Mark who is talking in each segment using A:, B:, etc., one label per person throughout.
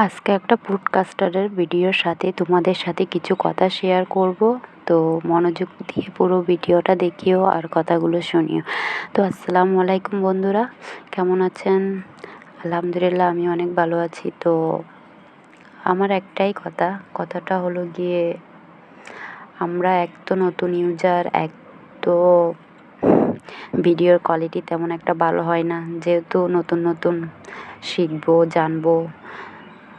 A: আজকে একটা পডকাস্টারের ভিডিওর সাথে তোমাদের সাথে কিছু কথা শেয়ার করব। তো মনোযোগ দিয়ে পুরো ভিডিওটা দেখিও আর কথাগুলো শুনিও। তো আসসালামু আলাইকুম বন্ধুরা, কেমন আছেন? আলহামদুলিল্লাহ, আমি অনেক ভালো আছি। তো আমার একটাই কথাটা হলো গিয়ে, আমরা এক তো নতুন ইউজার, এক তো ভিডিওর কোয়ালিটি তেমন একটা ভালো হয় না, যেহেতু নতুন নতুন শিখবো জানবো,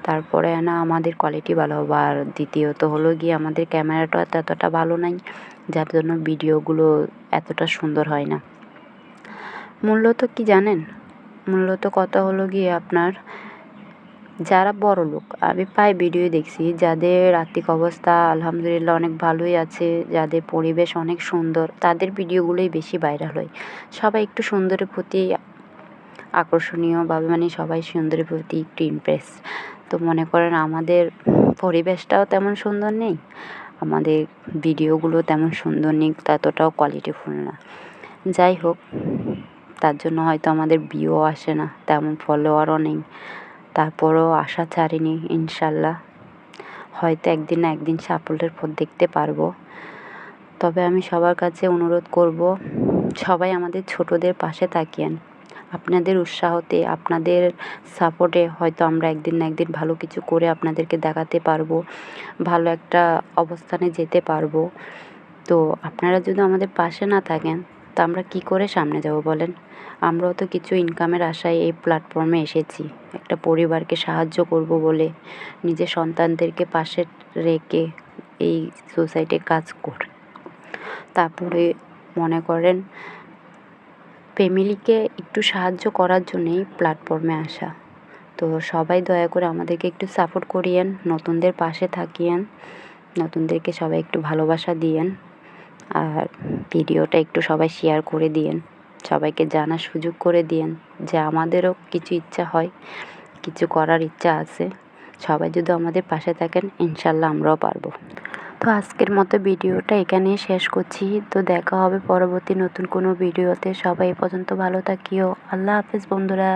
A: তারপরে না আমাদের কোয়ালিটি ভালো হবে। আর দ্বিতীয়ত হলো গিয়ে আমাদের ক্যামেরাটা এতটা ভালো নাই, যার জন্য ভিডিওগুলো এতটা সুন্দর হয় না। মূলত কি জানেন, মূলত কথা হলো গিয়ে আপনার, যারা বড় লোক, আমি প্রায় ভিডিও দেখছি যাদের আর্থিক অবস্থা আলহামদুলিল্লাহ অনেক ভালোই আছে, যাদের পরিবেশ অনেক সুন্দর, তাদের ভিডিওগুলোই বেশি ভাইরাল হয়। সবাই একটু সুন্দরের প্রতি আকর্ষণীয়ভাবে, মানে সবাই সুন্দরের প্রতি একটু ইমপ্রেস। তো মনে করেন আমাদের পরিবেশটাও তেমন সুন্দর নেই, আমাদের ভিডিওগুলো তেমন সুন্দর নেই, ততটাও কোয়ালিটিফুল না। যাই হোক, তার জন্য হয়তো আমাদের ভিউও আসে না, তেমন ফলোয়ারও নেই। তারপরেও আশা ছাড়িনি, ইনশাল্লাহ হয়তো একদিন না একদিন সাফল্যের পথ দেখতে পারবো। তবে আমি সবার কাছে অনুরোধ করব, সবাই আমাদের ছোটদের পাশে থাকিয়েন। আপনাদের উৎসাহতে, আপনাদের সাপোর্টে হয়তো আমরা একদিন না একদিন ভালো কিছু করে আপনাদেরকে দেখাতে পারবো, ভালো একটা অবস্থানে যেতে পারবো। তো আপনারা যদি আমাদের পাশে না থাকেন, তো আমরা কি করে সামনে যাব বলেন? আমরাও তো কিছু ইনকামের আশায় এই প্ল্যাটফর্মে এসেছি, একটা পরিবারকে সাহায্য করব বলে, নিজের সন্তানদেরকে পাশে রেখে এই সোসাইটিতে কাজ করে। তারপরে মনে করেন ফ্যামিলিকে একটু সাহায্য করার জন্যেই প্ল্যাটফর্মে আসা। তো সবাই দয়া করে আমাদেরকে একটু সাপোর্ট করিয়েন, নতুনদের পাশে থাকিয়েন, নতুনদেরকে সবাই একটু ভালোবাসা দিয়েন, আর ভিডিওটা একটু সবাই শেয়ার করে দিয়েন, সবাইকে জানার সুযোগ করে দিয়েন যে আমাদেরও কিছু ইচ্ছা হয়, কিছু করার ইচ্ছা আছে। সবাই যদি আমাদের পাশে থাকেন, ইনশাল্লাহ আমরাও পারবো। তো আজকের মতো ভিডিওটা এখানেই শেষ করছি। তো দেখা হবে পরবর্তী নতুন কোনো ভিডিওতে। সবাই এ পর্যন্ত ভালো থাকিও। আল্লাহ হাফেজ বন্ধুরা।